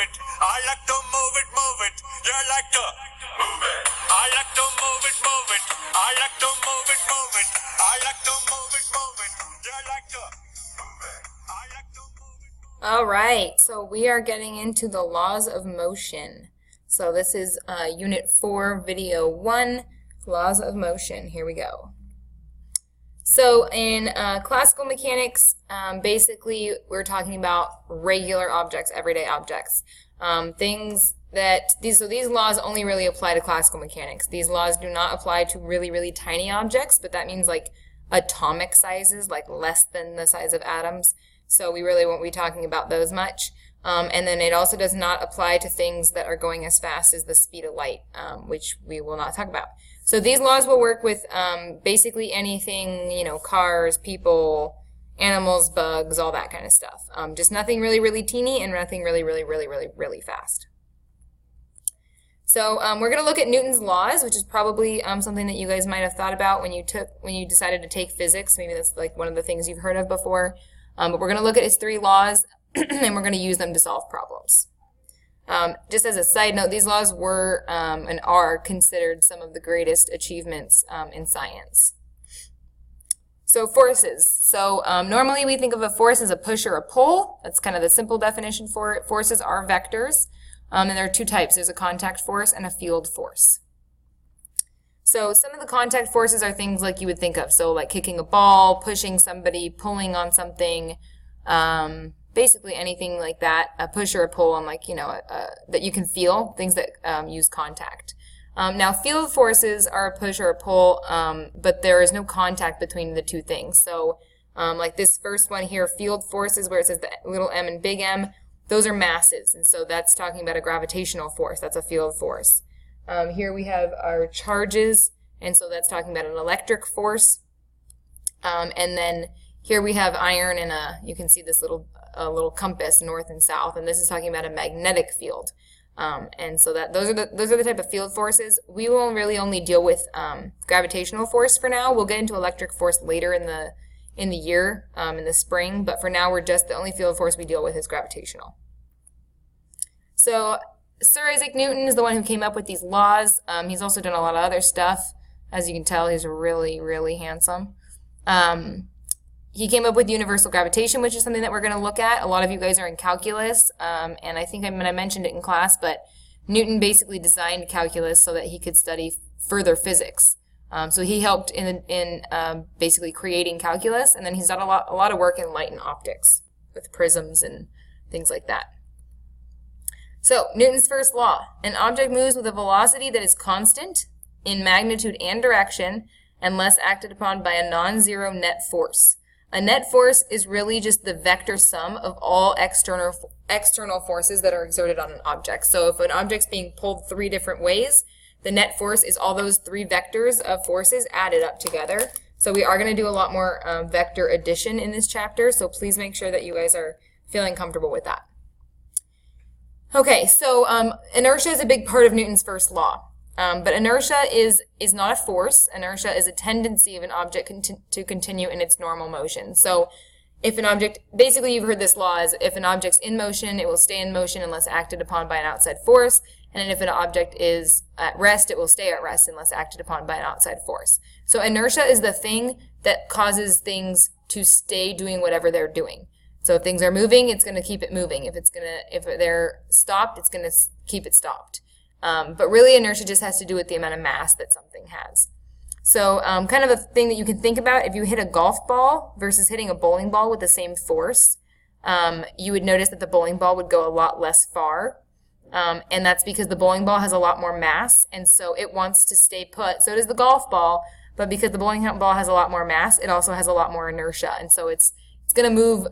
it. I like to move it, move it. You like to move it. I like to move it, move it. I like to move it, move it. I like to move it, move it. You like to move it. I like to move it. All right, so we are getting into the laws of motion. So this is Unit 4, Video 1, Laws of Motion. Here we go. So in classical mechanics, basically we're talking about regular objects, everyday objects. These laws only really apply to classical mechanics. These laws do not apply to really, really tiny objects, but that means like atomic sizes, like less than the size of atoms. So we really won't be talking about those much. And then it also does not apply to things that are going as fast as the speed of light, which we will not talk about. So these laws will work with basically anything, cars, people, animals, bugs, all that kind of stuff. Just nothing really, really teeny and nothing really, really, really, really, really fast. So we're going to look at Newton's laws, which is probably something that you guys might have thought about when you decided to take physics. Maybe that's like one of the things you've heard of before. But we're going to look at his 3 laws, and we're going to use them to solve problems. Just as a side note, these laws were and are considered some of the greatest achievements in science. So forces. So normally we think of a force as a push or a pull. That's kind of the simple definition for it. Forces are vectors, and there are 2 types. There's a contact force and a field force. So some of the contact forces are things like you would think of. So like kicking a ball, pushing somebody, pulling on something, basically anything like that, a push or a pull on that you can feel, things that use contact. Now field forces are a push or a pull, but there is no contact between the 2 things. So like this first one here, field forces, where it says the little m and big M, those are masses, and so that's talking about a gravitational force. That's a field force. Here we have our charges, and so that's talking about an electric force. And then here we have iron and you can see this little compass, north and south, and this is talking about a magnetic field. And so those are the type of field forces. We will really only deal with gravitational force for now. We'll get into electric force later in the year, in the spring, but for now the only field force we deal with is gravitational. So Sir Isaac Newton is the one who came up with these laws. He's also done a lot of other stuff. As you can tell, he's really, really handsome. He came up with universal gravitation, which is something that we're going to look at. A lot of you guys are in calculus, and I think I mentioned it in class, but Newton basically designed calculus so that he could study further physics. So he helped in basically creating calculus, and then he's done a lot of work in light and optics with prisms and things like that. So Newton's first law: an object moves with a velocity that is constant in magnitude and direction unless acted upon by a non-zero net force. A net force is really just the vector sum of all external forces that are exerted on an object. So if an object's being pulled 3 different ways, the net force is all those 3 vectors of forces added up together. So we are going to do a lot more vector addition in this chapter, so please make sure that you guys are feeling comfortable with that. Okay, so inertia is a big part of Newton's first law. But inertia is not a force. Inertia is a tendency of an object to continue in its normal motion. So if an object, basically you've heard this law is if an object's in motion, it will stay in motion unless acted upon by an outside force. And if an object is at rest, it will stay at rest unless acted upon by an outside force. So inertia is the thing that causes things to stay doing whatever they're doing. So if things are moving, it's going to keep it moving. If they're stopped, it's going to keep it stopped. But really inertia just has to do with the amount of mass that something has. So kind of a thing that you can think about, if you hit a golf ball versus hitting a bowling ball with the same force, you would notice that the bowling ball would go a lot less far. And that's because the bowling ball has a lot more mass, and so it wants to stay put. So does the golf ball, but because the bowling ball has a lot more mass, it also has a lot more inertia, and so it's going to move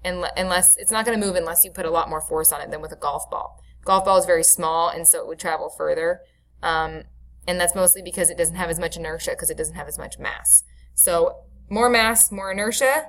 it's not going to move unless you put a lot more force on it than with a golf ball. Golf ball is very small, and so it would travel further, and that's mostly because it doesn't have as much inertia because it doesn't have as much mass. So more mass, more inertia;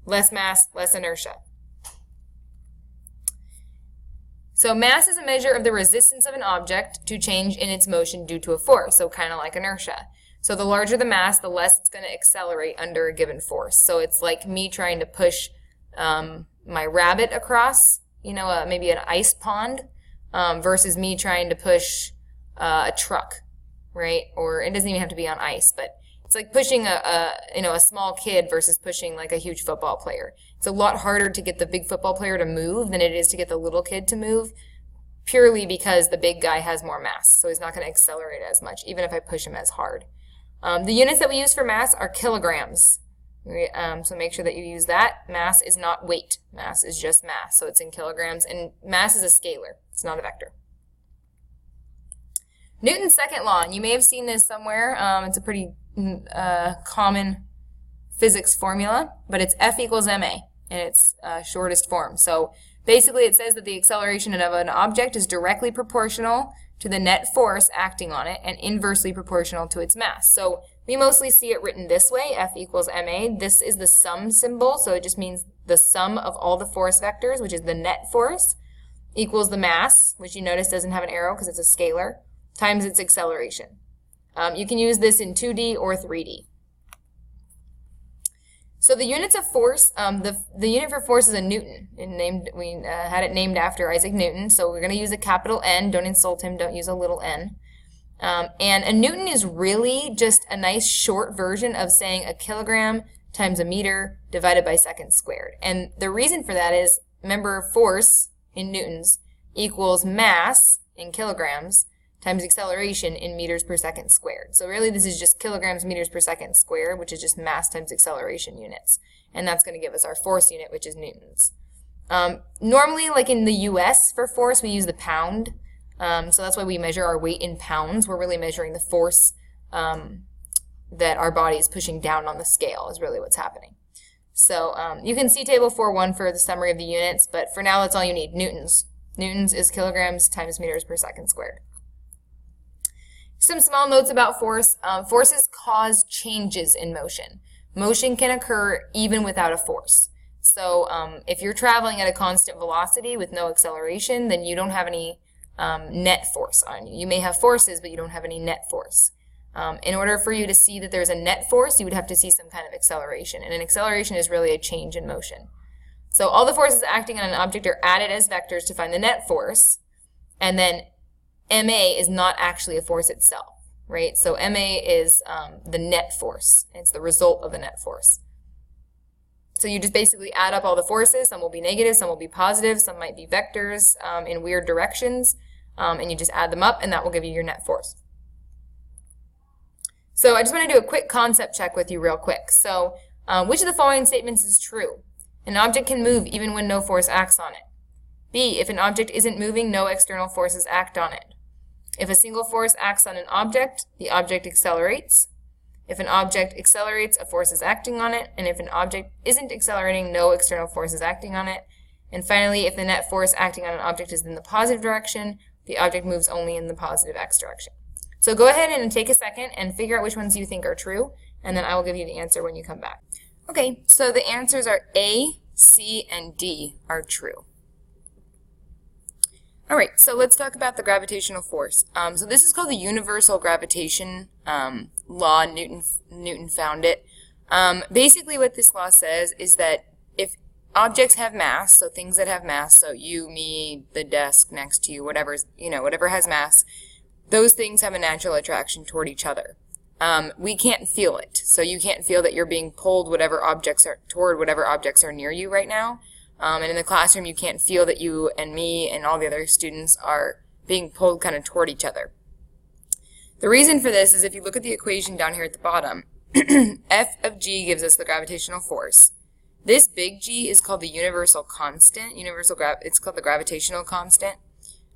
less mass, less inertia. So mass is a measure of the resistance of an object to change in its motion due to a force, so kind of like inertia. So the larger the mass, the less it's going to accelerate under a given force. So it's like me trying to push my rabbit across, maybe an ice pond versus me trying to push a truck, right? Or it doesn't even have to be on ice, but it's like pushing a small kid versus pushing like a huge football player. It's a lot harder to get the big football player to move than it is to get the little kid to move, purely because the big guy has more mass, so he's not going to accelerate as much, even if I push him as hard. The units that we use for mass are kilograms. So make sure that you use that. Mass is not weight. Mass is just mass, so it's in kilograms, and mass is a scalar. It's not a vector. Newton's second law, and you may have seen this somewhere. It's a pretty common physics formula, but it's F equals ma in its shortest form. So basically it says that the acceleration of an object is directly proportional to the net force acting on it and inversely proportional to its mass. So we mostly see it written this way, F equals ma. This is the sum symbol, so it just means the sum of all the force vectors, which is the net force, equals the mass, which you notice doesn't have an arrow because it's a scalar, times its acceleration. You can use this in 2D or 3D. So the units of force, the unit for force is a Newton. We had it named after Isaac Newton, so we're going to use a capital N. Don't insult him. Don't use a little n. And a Newton is really just a nice short version of saying a kilogram times a meter divided by seconds squared. And the reason for that is, remember, force in newtons equals mass in kilograms times acceleration in meters per second squared. So really this is just kilograms meters per second squared, which is just mass times acceleration units. And that's going to give us our force unit, which is newtons. Normally, like in the US for force, we use the pound. So that's why we measure our weight in pounds. We're really measuring the force that our body is pushing down on the scale is really what's happening. So you can see table 4.1 for the summary of the units, but for now that's all you need, newtons. Newtons is kilograms times meters per second squared. Some small notes about force. Forces cause changes in motion. Motion can occur even without a force. So if you're traveling at a constant velocity with no acceleration, then you don't have any net force on you. You may have forces, but you don't have any net force. In order for you to see that there's a net force, you would have to see some kind of acceleration. And an acceleration is really a change in motion. So all the forces acting on an object are added as vectors to find the net force. And then ma is not actually a force itself, right? So ma is the net force. It's the result of the net force. So you just basically add up all the forces. Some will be negative, some will be positive, some might be vectors in weird directions, and you just add them up, and that will give you your net force. So I just want to do a quick concept check with you real quick. So which of the following statements is true? An object can move even when no force acts on it. B, if an object isn't moving, no external forces act on it. If a single force acts on an object, the object accelerates. If an object accelerates, a force is acting on it. And if an object isn't accelerating, no external force is acting on it. And finally, if the net force acting on an object is in the positive direction, the object moves only in the positive x direction. So go ahead and take a second and figure out which ones you think are true, and then I will give you the answer when you come back. Okay, so the answers are A, C, and D are true. All right, so let's talk about the gravitational force. So this is called the universal gravitation law. Newton found it. Basically what this law says is that if objects have mass, so things that have mass, so you, me, the desk next to you, whatever has mass, those things have a natural attraction toward each other. We can't feel it, so you can't feel that you're being pulled toward whatever objects are near you right now. And in the classroom, you can't feel that you and me and all the other students are being pulled kind of toward each other. The reason for this is if you look at the equation down here at the bottom, F of g gives us the gravitational force. This big G is called the universal constant. It's called the gravitational constant.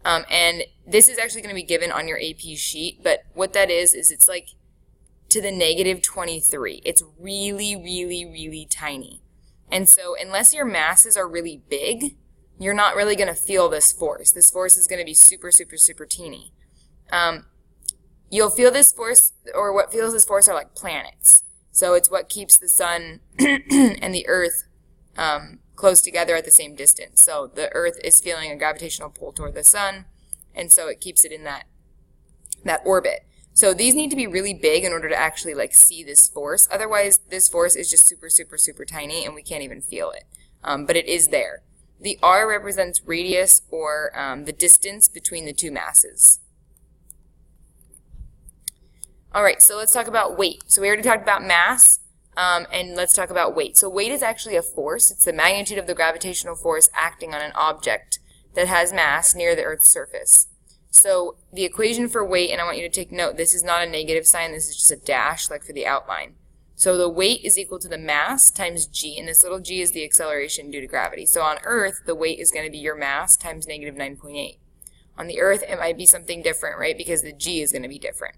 And this is actually going to be given on your AP sheet, but what that is it's like to the negative 23. It's really, really, really tiny. And so unless your masses are really big, you're not really going to feel this force. This force is going to be super, super, super teeny. You'll feel this force, or what feels this force are like planets. So it's what keeps the sun and the earth close together at the same distance. So the earth is feeling a gravitational pull toward the sun, and so it keeps it in that orbit. So these need to be really big in order to actually like see this force. Otherwise, this force is just super, super, super tiny and we can't even feel it. But it is there. The r represents radius, or the distance between the two masses. All right, so let's talk about weight. So we already talked about mass, and let's talk about weight. So weight is actually a force. It's the magnitude of the gravitational force acting on an object that has mass near the Earth's surface. So the equation for weight, and I want you to take note, this is not a negative sign, this is just a dash like for the outline. So the weight is equal to the mass times g, and this little g is the acceleration due to gravity. So on Earth, the weight is going to be your mass times negative 9.8. On the Earth, it might be something different, right, because the g is going to be different.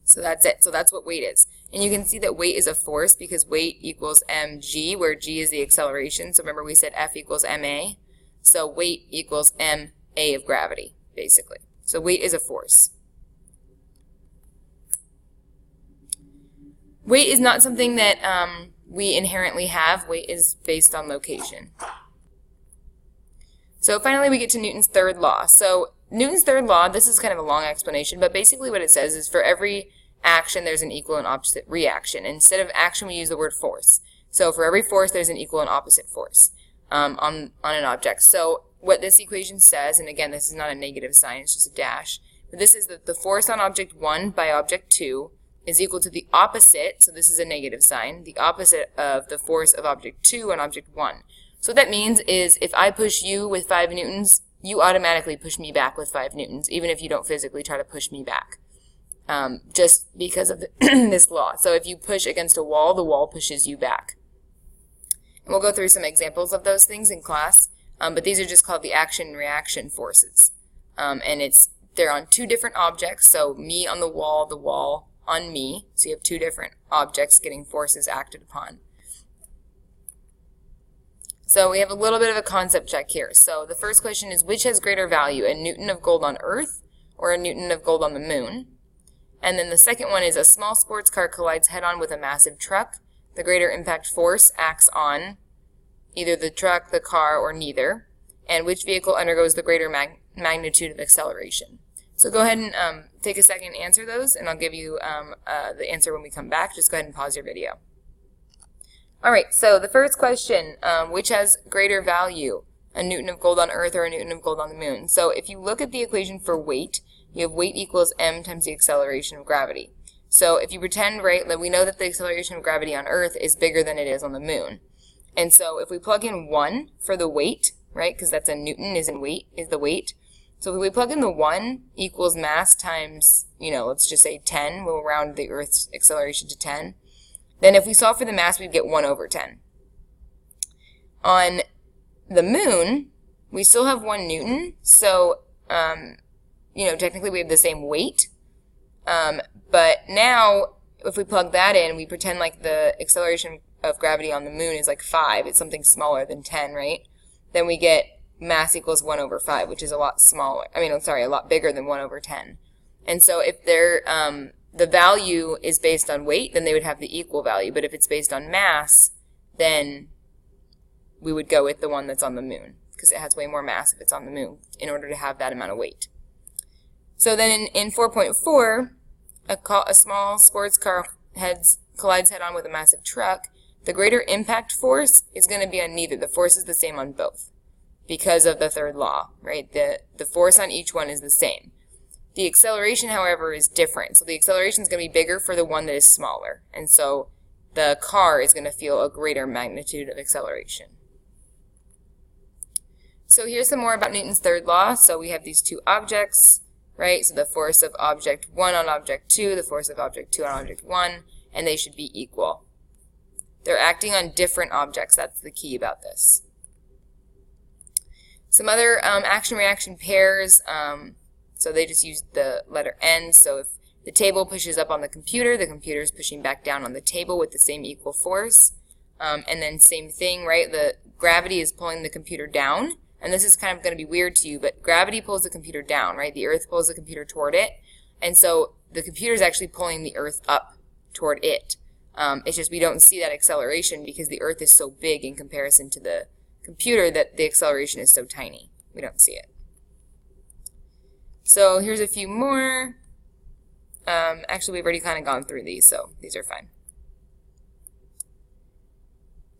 So that's it. So that's what weight is. And you can see that weight is a force because weight equals mg, where g is the acceleration. So remember we said F equals ma. So weight equals ma of gravity, basically. So weight is a force. Weight is not something that we inherently have. Weight is based on location. So finally we get to Newton's third law. So Newton's third law, this is kind of a long explanation, but basically what it says is for every action there's an equal and opposite reaction. Instead of action we use the word force. So for every force there's an equal and opposite force on an object. So what this equation says, and again this is not a negative sign, it's just a dash, but this is that the force on object 1 by object 2 is equal to the opposite, so this is a negative sign, the opposite of the force of object 2 on object 1. So what that means is if I push you with 5 newtons, you automatically push me back with 5 newtons, even if you don't physically try to push me back, just because of this law. So if you push against a wall, the wall pushes you back. And we'll go through some examples of those things in class, but these are just called the action and reaction forces. And they're on 2 different objects, so me on the wall on me, so you have 2 different objects getting forces acted upon. So we have a little bit of a concept check here. So the first question is, which has greater value, a Newton of gold on Earth or a Newton of gold on the moon? And then the second one is, a small sports car collides head-on with a massive truck. The greater impact force acts on either the truck, the car, or neither. And which vehicle undergoes the greater magnitude of acceleration? So go ahead and take a second and answer those, and I'll give you the answer when we come back. Just go ahead and pause your video. All right, so the first question, which has greater value, a Newton of gold on Earth or a Newton of gold on the moon? So if you look at the equation for weight, you have weight equals m times the acceleration of gravity. So if you pretend, right, that we know that the acceleration of gravity on Earth is bigger than it is on the moon. And so if we plug in 1 for the weight, right, because that's a Newton is the weight. So if we plug in the 1 equals mass times, let's just say 10, we'll round the Earth's acceleration to 10. Then if we solve for the mass, we'd get 1 over 10. On the moon, we still have 1 Newton, so, technically we have the same weight. But now, if we plug that in, we pretend like the acceleration of gravity on the moon is like 5. It's something smaller than 10, right? Then we get mass equals 1 over 5, which is a lot smaller. A lot bigger than 1 over 10. And so if the value is based on weight, then they would have the equal value. But if it's based on mass, then we would go with the one that's on the moon, because it has way more mass if it's on the moon in order to have that amount of weight. So then in 4.4, a small sports car collides head-on with a massive truck. The greater impact force is going to be on neither. The force is the same on both because of the third law, right? The force on each one is the same. The acceleration, however, is different. So the acceleration is going to be bigger for the one that is smaller. And so the car is going to feel a greater magnitude of acceleration. So here's some more about Newton's third law. So we have these 2 objects, right? So the force of object 1 on object 2, the force of object 2 on object 1, and they should be equal. They're acting on different objects. That's the key about this. Some other action-reaction pairs, so they just use the letter N. So if the table pushes up on the computer is pushing back down on the table with the same equal force. And then same thing, right? The gravity is pulling the computer down. And this is kind of going to be weird to you, but gravity pulls the computer down, right? The Earth pulls the computer toward it. And so the computer is actually pulling the Earth up toward it. It's just we don't see that acceleration because the Earth is so big in comparison to the computer that the acceleration is so tiny. We don't see it. So here's a few more. Actually, we've already kind of gone through these, so these are fine.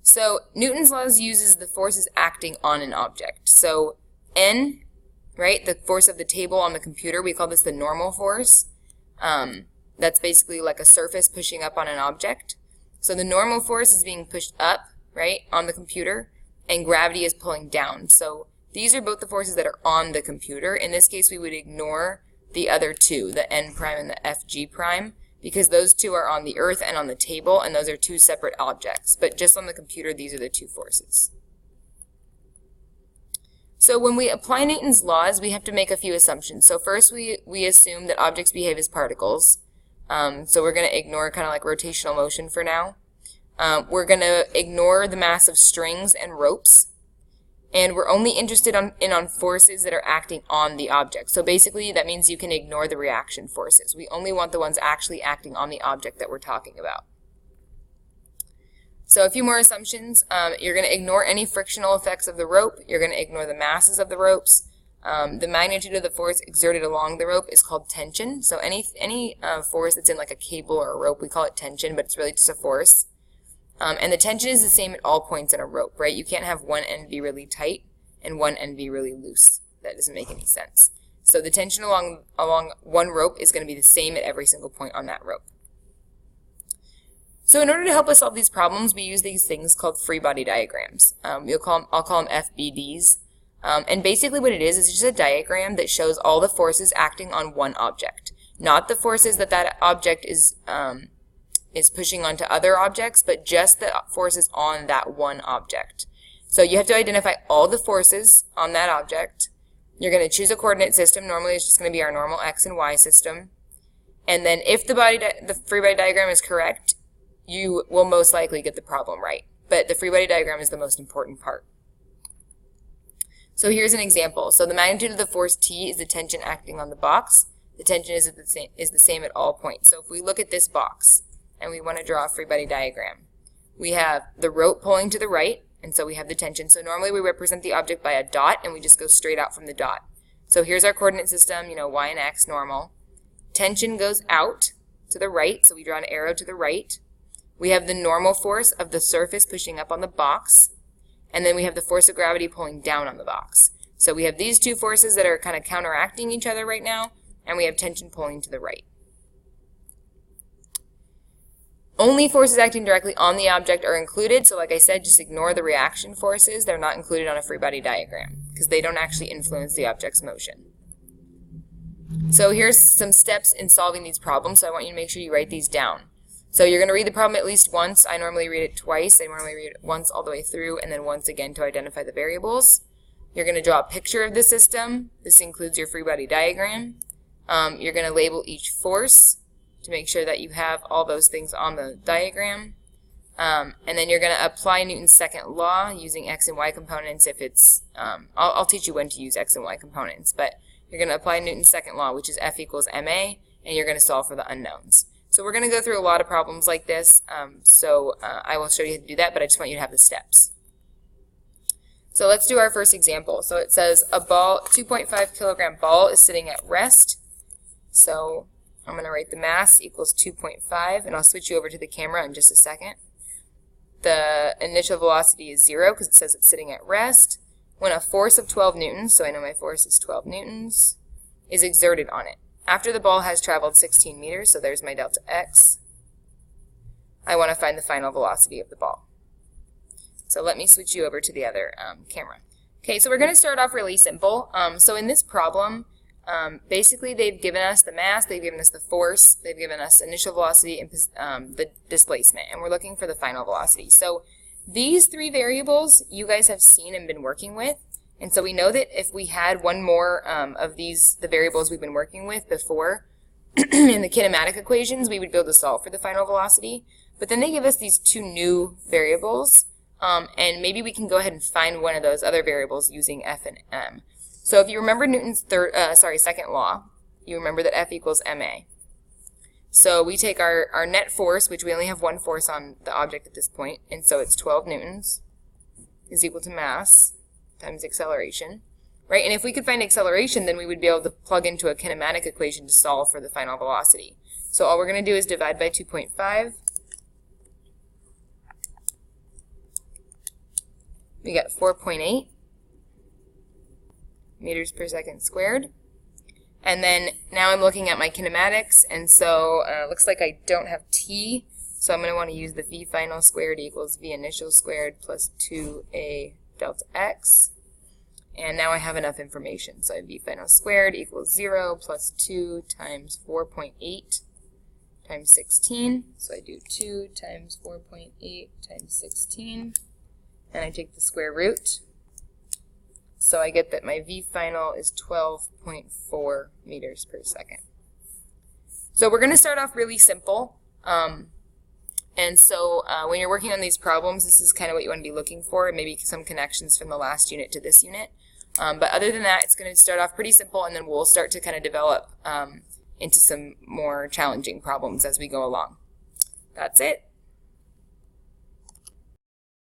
So Newton's laws uses the forces acting on an object. So N, right, the force of the table on the computer, we call this the normal force. That's basically like a surface pushing up on an object. So the normal force is being pushed up, right, on the computer, and gravity is pulling down. So these are both the forces that are on the computer. In this case, we would ignore the other two, the N prime and the Fg prime, because those two are on the earth and on the table, and those are two separate objects. But just on the computer, these are the two forces. So when we apply Newton's laws, we have to make a few assumptions. So first, we assume that objects behave as particles. So we're going to ignore kind of like rotational motion for now. We're going to ignore the mass of strings and ropes. And we're only interested in forces that are acting on the object. So basically, that means you can ignore the reaction forces. We only want the ones actually acting on the object that we're talking about. So a few more assumptions. You're going to ignore any frictional effects of the rope. You're going to ignore the masses of the ropes. The magnitude of the force exerted along the rope is called tension. So any force that's in like a cable or a rope, we call it tension, but it's really just a force. And the tension is the same at all points in a rope, right? You can't have one end be really tight and one end be really loose. That doesn't make any sense. So the tension along one rope is going to be the same at every single point on that rope. So in order to help us solve these problems, we use these things called free body diagrams. I'll call them FBDs. And basically what it is just a diagram that shows all the forces acting on one object. Not the forces that object is pushing onto other objects, but just the forces on that one object. So you have to identify all the forces on that object. You're going to choose a coordinate system. Normally it's just going to be our normal X and Y system. And then if the free body diagram is correct, you will most likely get the problem right. But the free body diagram is the most important part. So here's an example. So the magnitude of the force T is the tension acting on the box. The tension is the same at all points. So if we look at this box, and we want to draw a free body diagram. We have the rope pulling to the right, and so we have the tension. So normally we represent the object by a dot, and we just go straight out from the dot. So here's our coordinate system, Y and X, normal. Tension goes out to the right, so we draw an arrow to the right. We have the normal force of the surface pushing up on the box, and then we have the force of gravity pulling down on the box. So we have these two forces that are kind of counteracting each other right now, and we have tension pulling to the right. Only forces acting directly on the object are included, so like I said, just ignore the reaction forces. They're not included on a free body diagram because they don't actually influence the object's motion. So here's some steps in solving these problems, so I want you to make sure you write these down. So you're going to read the problem at least once. I normally read it twice. I normally read it once all the way through and then once again to identify the variables. You're going to draw a picture of the system. This includes your free body diagram. You're going to label each force to make sure that you have all those things on the diagram. And then you're going to apply Newton's second law using X and Y components if it's, I'll teach you when to use X and Y components, but you're going to apply Newton's second law, which is F equals ma, and you're going to solve for the unknowns. So we're going to go through a lot of problems like this, I will show you how to do that, but I just want you to have the steps. So let's do our first example. So it says a 2.5 kilogram ball is sitting at rest. So I'm going to write the mass equals 2.5, and I'll switch you over to the camera in just a second. The initial velocity is 0 because it says it's sitting at rest. When a force of 12 newtons, so I know my force is 12 newtons, is exerted on it. After the ball has traveled 16 meters, so there's my delta x, I want to find the final velocity of the ball. So let me switch you over to the other camera. Okay, so we're going to start off really simple. So in this problem, basically they've given us the mass, they've given us the force, they've given us initial velocity and the displacement, and we're looking for the final velocity. So these three variables you guys have seen and been working with, and so we know that if we had one more of the variables we've been working with before in the kinematic equations, we would be able to solve for the final velocity. But then they give us these two new variables, and maybe we can go ahead and find one of those other variables using F and M. So if you remember Newton's second law, you remember that F equals ma. So we take our net force, which we only have one force on the object at this point, and so it's 12 newtons is equal to mass times acceleration, right? And if we could find acceleration, then we would be able to plug into a kinematic equation to solve for the final velocity. So all we're going to do is divide by 2.5. we got 4.8 meters per second squared. And then now I'm looking at my kinematics, and so it looks like I don't have t, so I'm going to want to use the v final squared equals v initial squared plus 2a delta x. And now I have enough information. So I have v final squared equals 0 plus 2 times 4.8 times 16. So I do 2 times 4.8 times 16, and I take the square root. So I get that my v final is 12.4 meters per second. So we're going to start off really simple. And so when you're working on these problems, this is kind of what you want to be looking for, and maybe some connections from the last unit to this unit. But other than that, it's going to start off pretty simple, and then we'll start to kind of develop into some more challenging problems as we go along. That's it.